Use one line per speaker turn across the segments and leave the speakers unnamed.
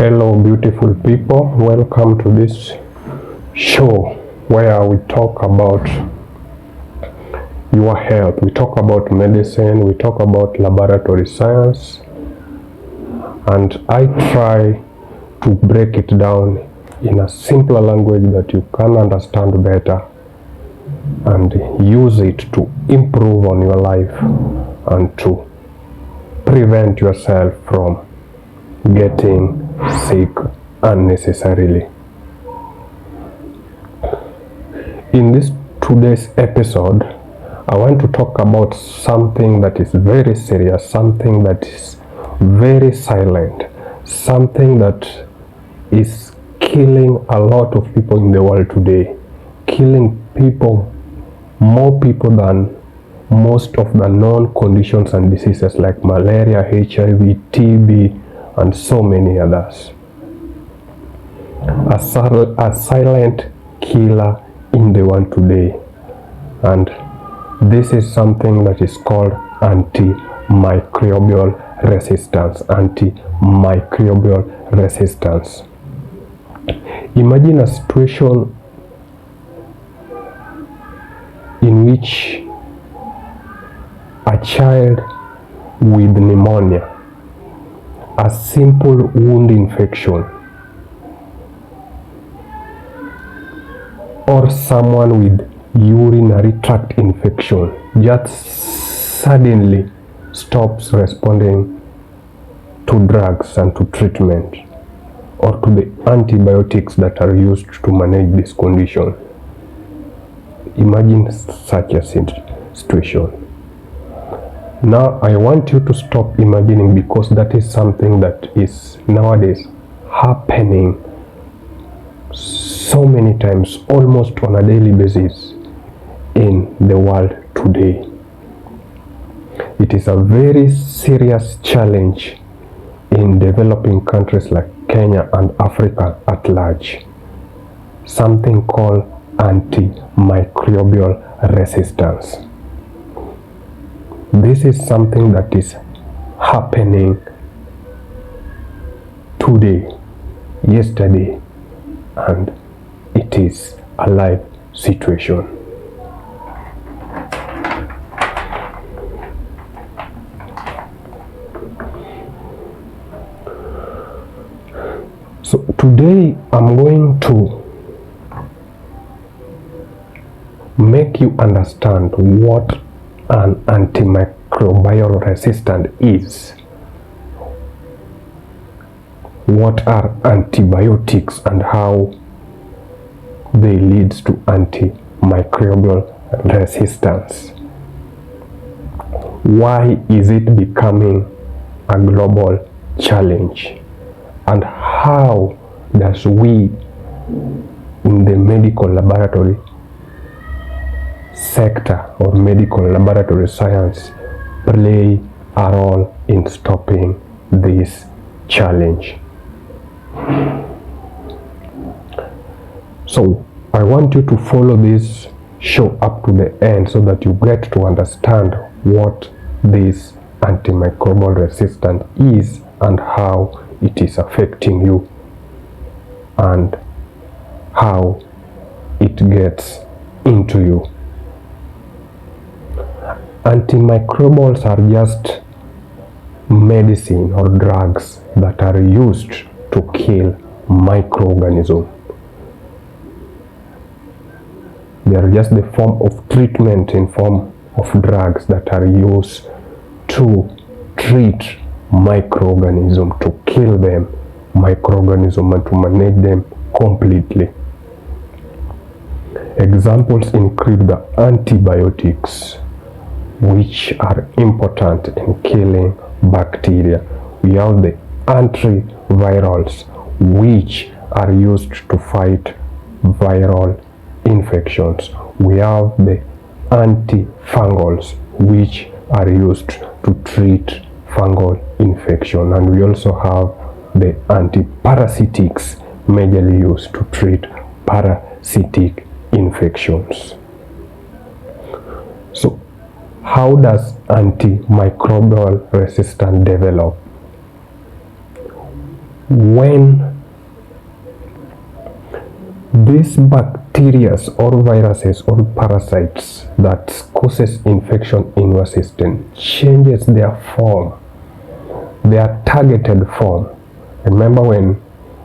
Hello beautiful people, welcome to this show where we talk about your health. We talk about medicine, we talk about laboratory science, and I try to break it down in a simpler language that you can understand better and use it to improve on your life and to prevent yourself from getting sick unnecessarily. In this today's episode, I want to talk about something that is very serious, something that is very silent, something that is killing a lot of people in the world today, killing people, more people than most of the known conditions and diseases like malaria, HIV, TB, and so many others. A silent killer in the world today, and this is something that is called antimicrobial resistance. Antimicrobial resistance. Imagine a situation in which a child with pneumonia, a simple wound infection, or someone with urinary tract infection just suddenly stops responding to drugs and to treatment or to the antibiotics that are used to manage this condition. Imagine such a situation. Now I want you to stop imagining, because that is something that is nowadays happening so many times, almost on a daily basis in the world today. It is a very serious challenge in developing countries like Kenya and Africa at large. Something called antimicrobial resistance. This is something that is happening today, yesterday, and it is a live situation. So today I'm going to make you understand what an antimicrobial resistant is. What are antibiotics and how they lead to antimicrobial resistance? Why is it becoming a global challenge? And how does we in the medical laboratory sector or medical laboratory science play a role in stopping this challenge? So I want you to follow this show up to the end so that you get to understand what this antimicrobial resistance is and how it is affecting you and how it gets into you. Antimicrobials are just medicine or drugs that are used to kill microorganisms. They are just the form of treatment in form of drugs that are used to treat microorganisms, to kill them, microorganisms, and to manage them completely. Examples include the antibiotics, which are important in killing bacteria. We have the antivirals, which are used to fight viral infections. We have the antifungals, which are used to treat fungal infection, and we also have the antiparasitics, majorly used to treat parasitic infections. So how does antimicrobial resistance develop? when these bacteria or viruses or parasites that causes infection in your system changes their form, their targeted form. Remember, when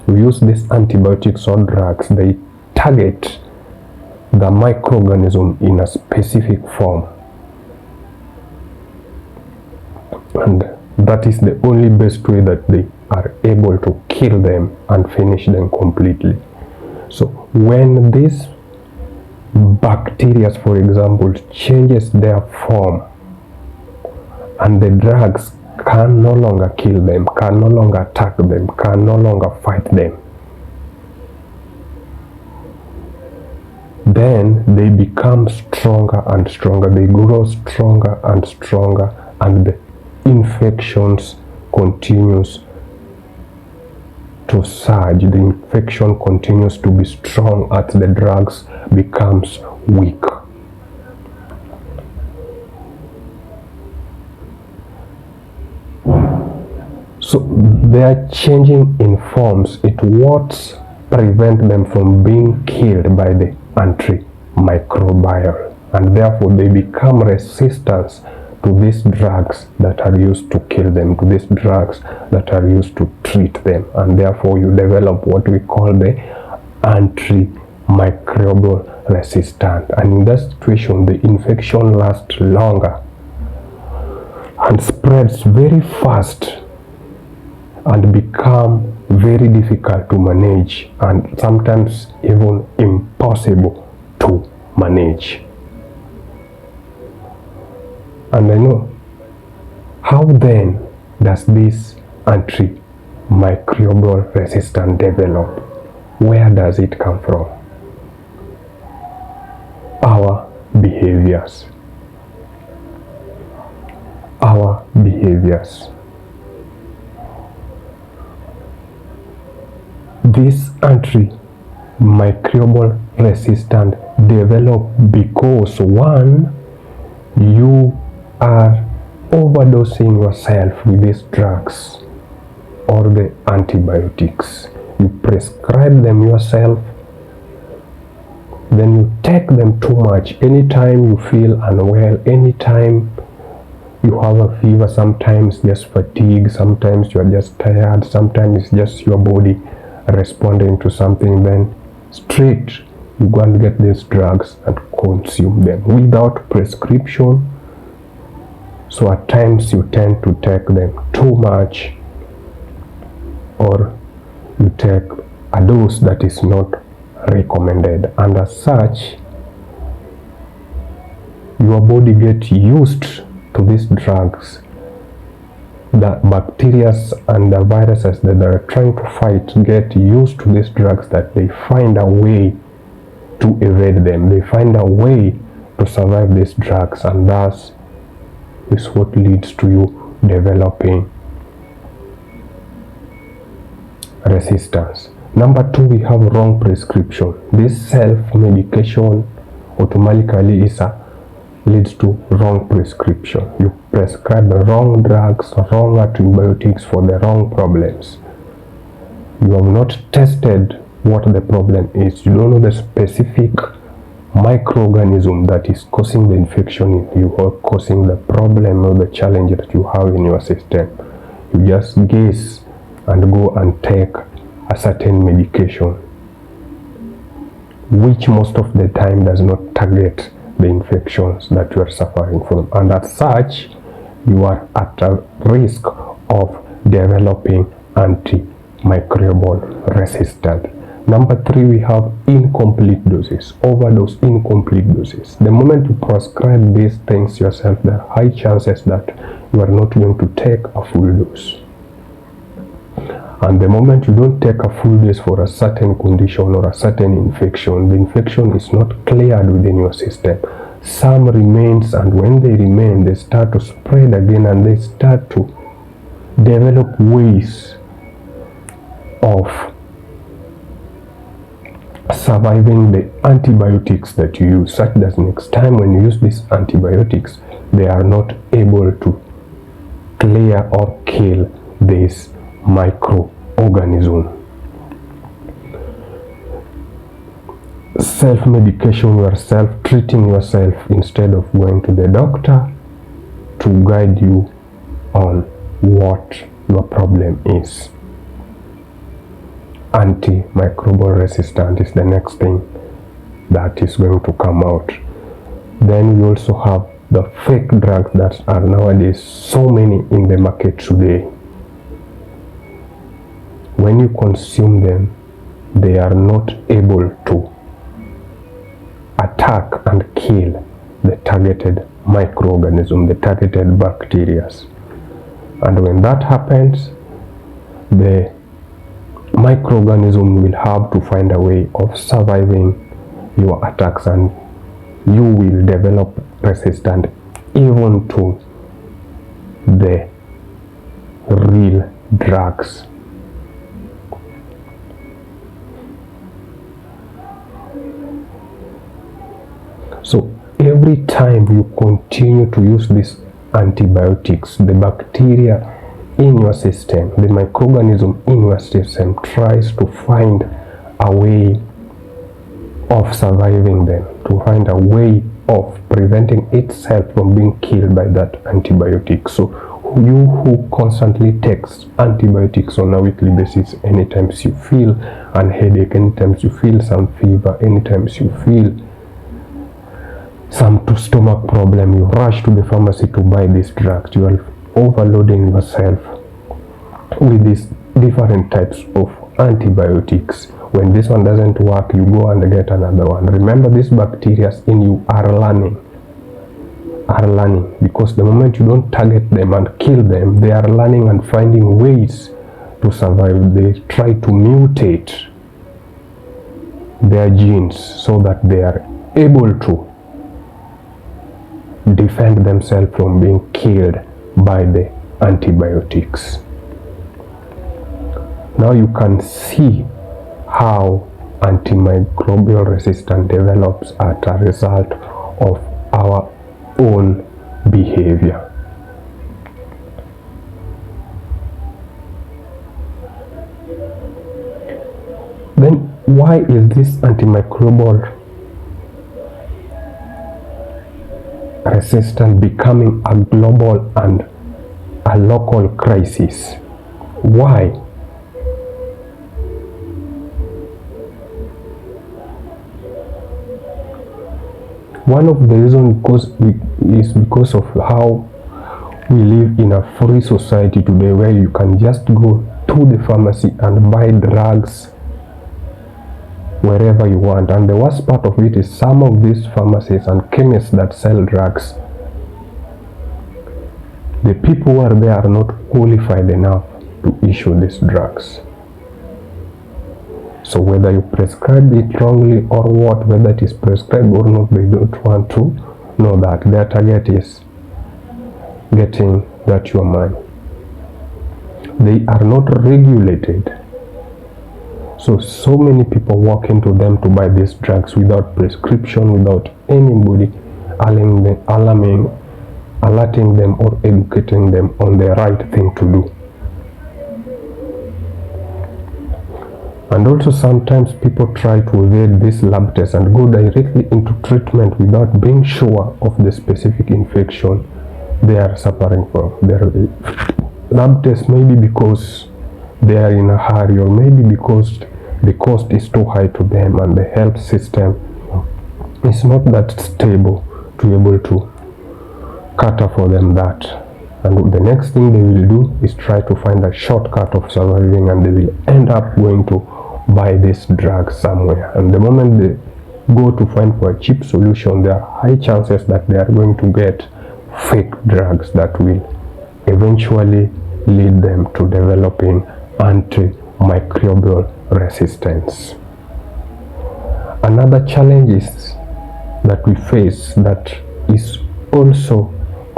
we use these antibiotics or drugs, they target the microorganism in a specific form, and that is the only best way that they are able to kill them and finish them completely. So when these bacteria, for example, changes their form and the drugs can no longer kill them, can no longer attack them, can no longer fight them, then they become stronger and stronger, they grow stronger and stronger, and the infections continues to surge, the infection continues to be strong as the drugs becomes weak. So they are changing in forms. It what prevent them from being killed by the antimicrobial, and therefore they become resistant to these drugs that are used to kill them, to these drugs that are used to treat them, and therefore you develop what we call the antimicrobial resistance. And in that situation, the infection lasts longer and spreads very fast and become very difficult to manage, and sometimes even impossible to manage. And I know, how then does this antimicrobial resistance develop? Where does it come from? Our behaviors. Our behaviors. This antimicrobial resistance develop because, one, you are overdosing yourself with these drugs or the antibiotics. You prescribe them yourself, then you take them too much. Anytime you feel unwell, anytime you have a fever, sometimes just fatigue, sometimes you are just tired, sometimes it's just your body responding to something, then straight you go and get these drugs and consume them without prescription. So at times you tend to take them too much, or you take a dose that is not recommended, and as such your body gets used to these drugs. The bacteria and the viruses that they are trying to fight get used to these drugs, that they find a way to evade them, they find a way to survive these drugs, and thus is what leads to you developing resistance. Number two, we have wrong prescription. This self-medication automatically leads to wrong prescription. You prescribe the wrong drugs, wrong antibiotics for the wrong problems. You have not tested what the problem is. You don't know the specific microorganism that is causing the infection in you, or causing the problem or the challenge that you have in your system. You just guess and go and take a certain medication, which most of the time does not target the infections that you are suffering from, and as such you are at a risk of developing antimicrobial resistance. Number three, we have incomplete doses, overdose, incomplete doses. The moment you prescribe these things yourself, there are high chances that you are not going to take a full dose. And the moment you don't take a full dose for a certain condition or a certain infection, the infection is not cleared within your system. Some remains, and when they remain, they start to spread again, and they start to develop ways of surviving the antibiotics that you use, such that next time when you use these antibiotics, they are not able to clear or kill these microorganisms. organism. Self-medication yourself, treating yourself instead of going to the doctor to guide you on what your problem is. Antimicrobial resistance is the next thing that is going to come out. Then we also have the fake drugs that are nowadays so many in the market today. When you consume them, they are not able to attack and kill the targeted microorganism, the targeted bacteria. And when that happens, the microorganism will have to find a way of surviving your attacks, and you will develop resistance even to the real drugs. So every time you continue to use these antibiotics, the bacteria in your system, the microorganism in your system tries to find a way of surviving them, to find a way of preventing itself from being killed by that antibiotic. So you who constantly takes antibiotics on a weekly basis, anytime you feel a headache, anytime you feel some fever, anytime you feel some stomach problem, you rush to the pharmacy to buy these drugs. You are overloading yourself with these different types of antibiotics. When this one doesn't work, you go and get another one. Remember, these bacteria in you are learning, because the moment you don't target them and kill them, they are learning and finding ways to survive. They try to mutate their genes so that they are able to defend themselves from being killed by the antibiotics. Now you can see how antimicrobial resistance develops as a result of our own behavior. Then why is this antimicrobial resistance becoming a global and a local crisis? Why? One of the reasons is because of how we live in a free society today, where you can just go to the pharmacy and buy drugs wherever you want. And the worst part of it is some of these pharmacies and chemists that sell drugs, the people who are there are not qualified enough to issue these drugs. So whether you prescribe it wrongly or what, whether it is prescribed or not, they don't want to know that. Their target is getting that your money. They are not regulated. So many people walk into them to buy these drugs without prescription, without anybody alerting them or educating them on the right thing to do. And also sometimes people try to evade this lab test and go directly into treatment without being sure of the specific infection they are suffering from. Their lab test maybe because they are in a hurry, or maybe because the cost is too high to them and the health system is not that stable to be able to cater for them that. And the next thing they will do is try to find a shortcut of surviving, and they will end up going to buy this drug somewhere. And the moment they go to find for a cheap solution, there are high chances that they are going to get fake drugs that will eventually lead them to developing antimicrobial resistance. Another challenge is that we face, that is also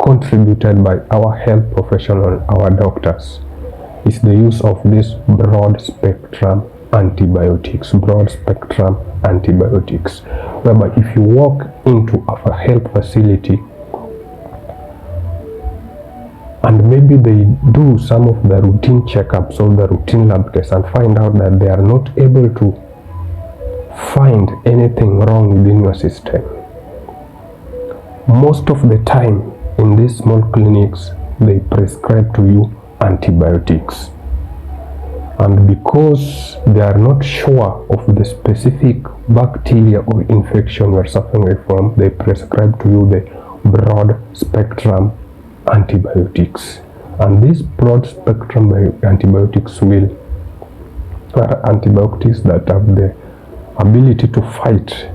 contributed by our health professionals, our doctors, is the use of this broad spectrum antibiotics, whereby if you walk into a health facility, And maybe they do some of the routine checkups or the routine lab tests and find out that they are not able to find anything wrong within your system. Most of the time in these small clinics, they prescribe to you antibiotics. And because they are not sure of the specific bacteria or infection you are suffering from, they prescribe to you the broad spectrum antibiotics. And these broad spectrum antibiotics are antibiotics that have the ability to fight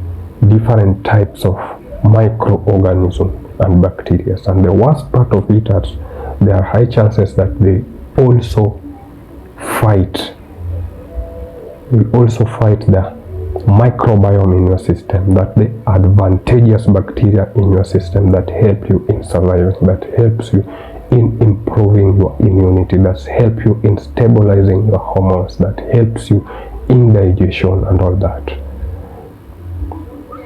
different types of microorganisms and bacteria. And the worst part of it is there are high chances that they also fight the microbiome in your system, that the advantageous bacteria in your system that help you in surviving, that helps you in improving your immunity, that help you in stabilizing your hormones, that helps you in digestion and all that.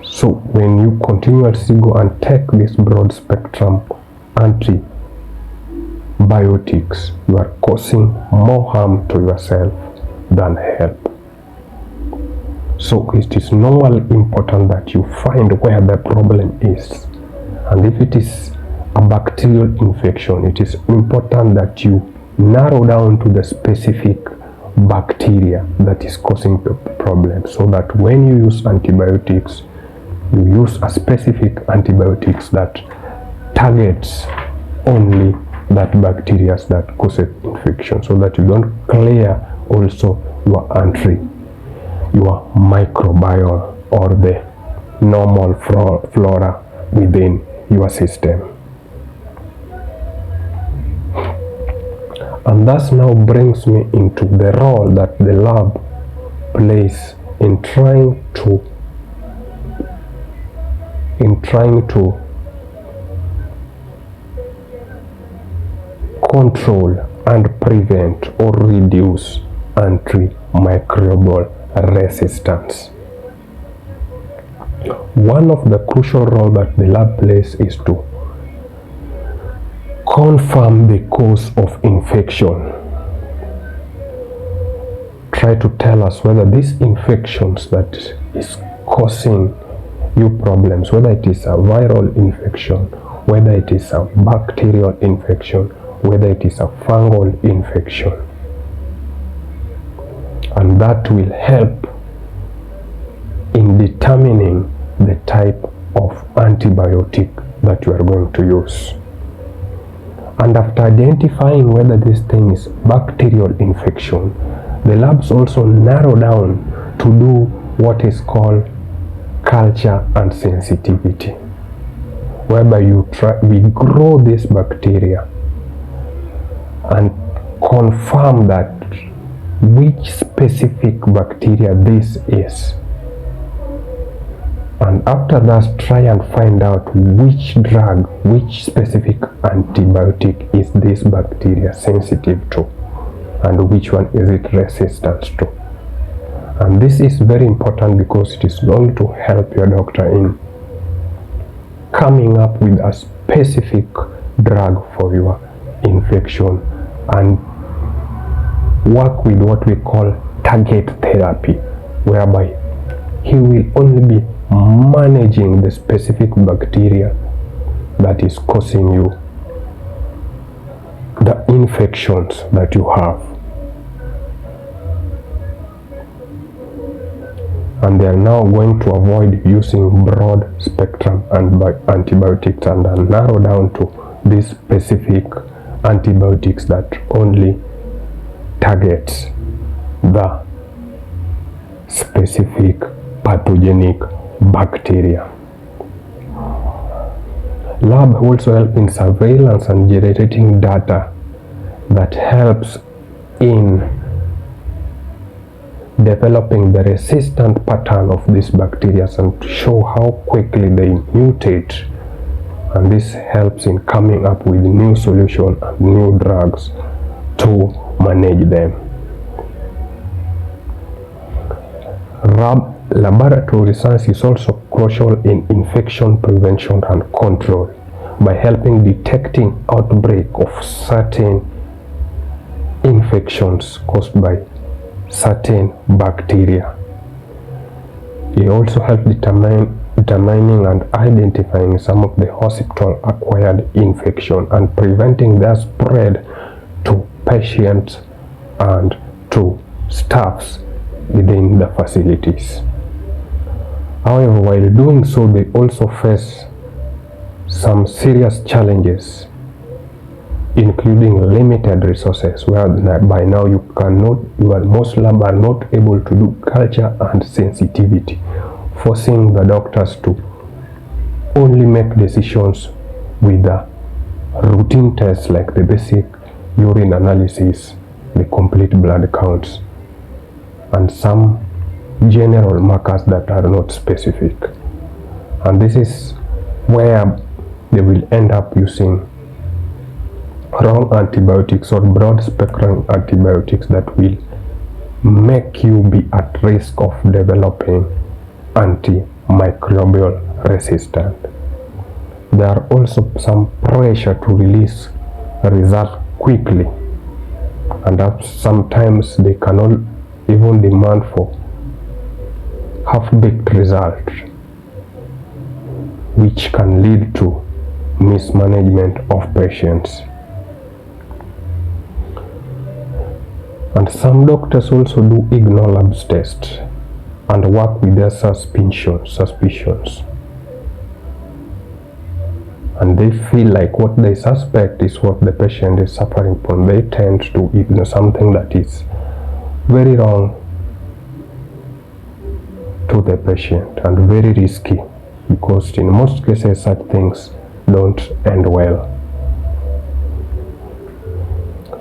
So when you continuously go and take this broad spectrum antibiotics, you are causing more harm to yourself than help. So it is normally important that you find where the problem is. And if it is a bacterial infection, it is important that you narrow down to the specific bacteria that is causing the problem, so that when you use antibiotics, you use a specific antibiotics that targets only that bacteria that causes infection, so that you don't clear also your microbiome or the normal flora within your system. And that now brings me into the role that the lab plays in trying to control and prevent or reduce antimicrobial resistance. One of the crucial roles that the lab plays is to confirm the cause of infection. Try to tell us whether these infections that is causing you problems, whether it is a viral infection, whether it is a bacterial infection, whether it is a fungal infection. And that will help in determining the type of antibiotic that you are going to use. And after identifying whether this thing is bacterial infection, the labs also narrow down to do what is called culture and sensitivity, whereby we grow this bacteria and confirm that which specific bacteria this is, and after that try and find out which drug, which specific antibiotic is this bacteria sensitive to, and which one is it resistant to. And this is very important because it is going to help your doctor in coming up with a specific drug for your infection and work with what we call target therapy, whereby he will only be managing the specific bacteria that is causing you the infections that you have. And they are now going to avoid using broad spectrum antibiotics and narrow down to these specific antibiotics that only targets the specific pathogenic bacteria. Lab also help in surveillance and generating data that helps in developing the resistant pattern of these bacteria and to show how quickly they mutate, and this helps in coming up with new solutions and new drugs to manage them. Laboratory science is also crucial in infection prevention and control, by helping detecting outbreak of certain infections caused by certain bacteria. It also helps determining and identifying some of the hospital-acquired infection and preventing their spread to patients and to staffs within the facilities. However, while doing so, they also face some serious challenges, including limited resources, where by now most labs are not able to do culture and sensitivity, forcing the doctors to only make decisions with the routine tests like the basic urine analysis, the complete blood counts, and some general markers that are not specific. And this is where they will end up using wrong antibiotics or broad spectrum antibiotics that will make you be at risk of developing antimicrobial resistance. There are also some pressure to release results quickly, and that sometimes they cannot even demand for half-baked results, which can lead to mismanagement of patients. And some doctors also do ignore labs tests and work with their suspicions. And they feel like what they suspect is what the patient is suffering from. They tend to ignore something that is very wrong to the patient and very risky, because in most cases such things don't end well.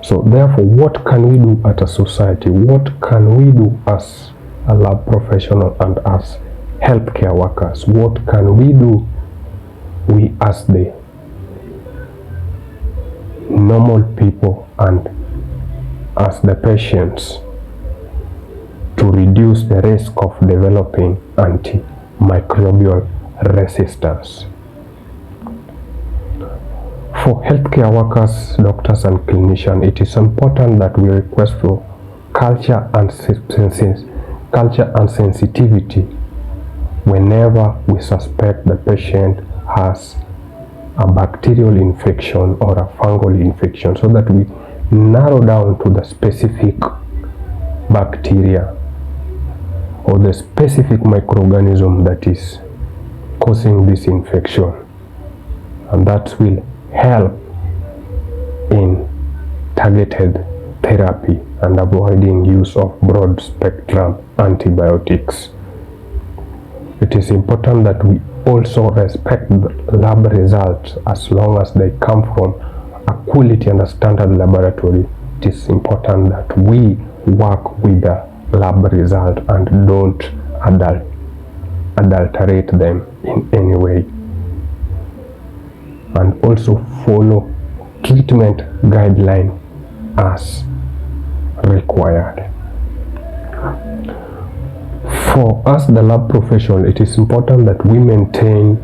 So therefore, what can we do as a society? What can we do as a lab professional and as healthcare workers? What can we do, we as the normal people and as the patients, to reduce the risk of developing antimicrobial resistance? For healthcare workers, doctors and clinicians, it is important that we request for culture and sensitivity whenever we suspect the patient has a bacterial infection or a fungal infection, so that we narrow down to the specific bacteria or the specific microorganism that is causing this infection, and that will help in targeted therapy and avoiding use of broad spectrum antibiotics. It is important that we also respect the lab results as long as they come from a quality and a standard laboratory. It is important that we work with the lab result and don't adulterate them in any way, and also follow treatment guideline as required. For us, the lab professional, it is important that we maintain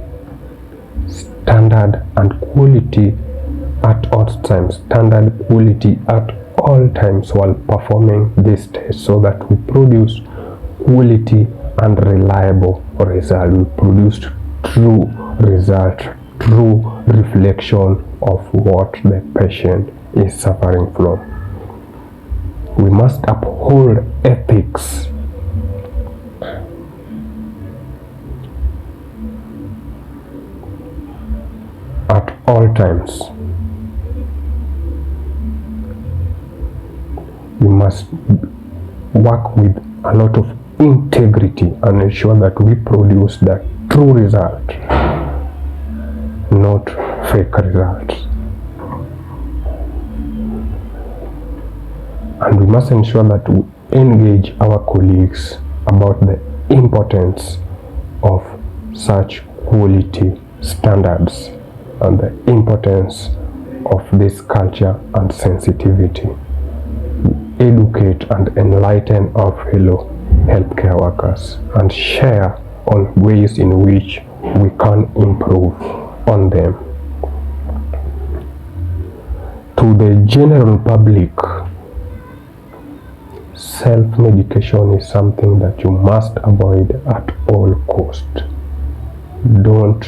standard and quality at all times, while performing this test, so that we produce quality and reliable result. We produce true result, true reflection of what the patient is suffering from. We must uphold ethics at all times. We must work with a lot of integrity and ensure that we produce the true result, not fake results. And we must ensure that we engage our colleagues about the importance of such quality standards and the importance of this culture and sensitivity. Educate and enlighten our fellow healthcare workers and share on ways in which we can improve on them. to the general public, self-medication is something that you must avoid at all cost. Don't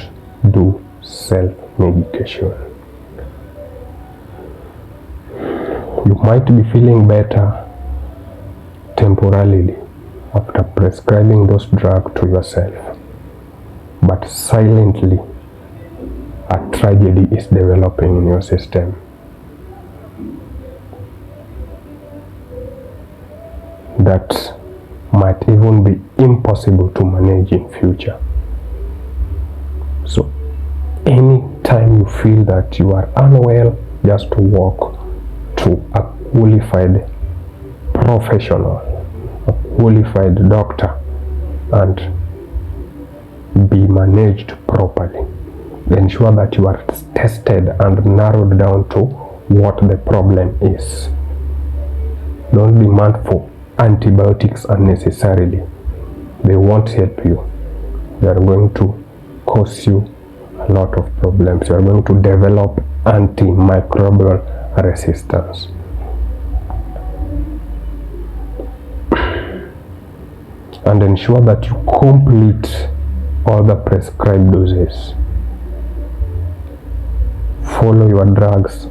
do self-medication. You might be feeling better temporarily after prescribing those drugs to yourself, but silently a tragedy is developing in your system. That might even be impossible to manage in future. So anytime you feel that you are unwell, just walk to a qualified professional, a qualified doctor, and be managed properly. Ensure that you are tested and narrowed down to what the problem is. Don't demand for antibiotics unnecessarily. They won't help you. They are going to cause you a lot of problems. You are going to develop antimicrobial resistance. And ensure that you complete all the prescribed doses. Follow your drugs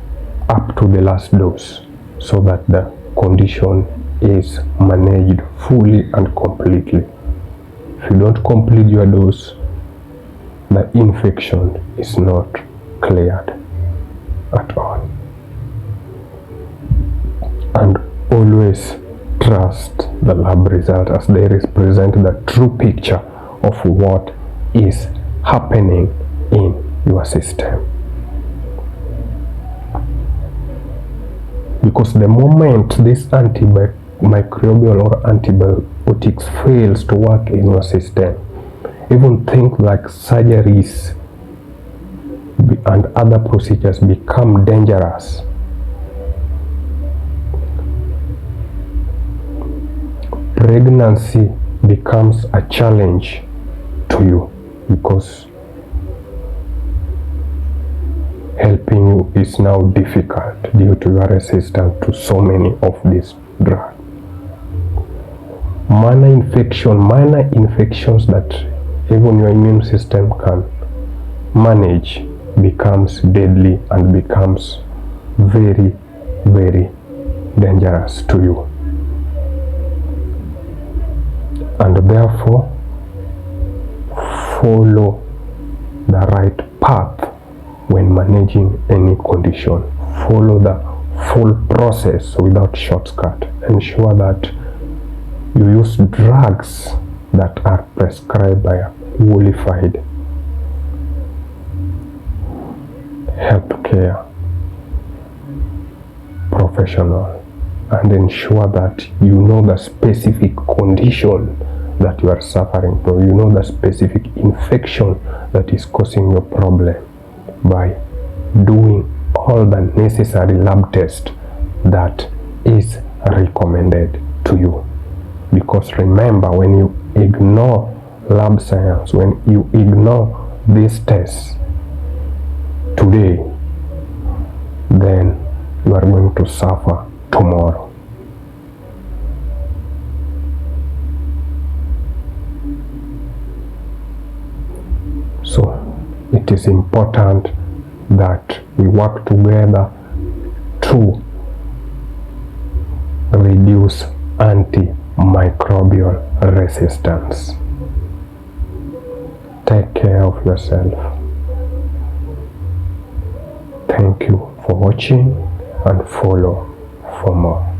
up to the last dose so that the condition is managed fully and completely. If you don't complete your dose, the infection is not cleared at all. And always trust the lab result, as they represent the true picture of what is happening in your system. Because the moment this antimicrobial or antibiotics fails to work in your system, even things like surgeries and other procedures become dangerous. Pregnancy becomes a challenge to you because helping you is now difficult due to your resistance to so many of these drugs. Minor infections that even your immune system can manage becomes deadly and becomes very, very dangerous to you. And therefore, follow the right path when managing any condition. Follow the full process without shortcut. Ensure that you use drugs that are prescribed by a qualified healthcare professional, and ensure that you know the specific condition that you are suffering from. You know the specific infection that is causing your problem by doing all the necessary lab tests that is recommended to you. Because remember, when you ignore lab science, when you ignore these tests today, then you are going to suffer tomorrow. So it is important that we work together to reduce antimicrobial resistance. Take care of yourself. Thank you for watching, and follow for more.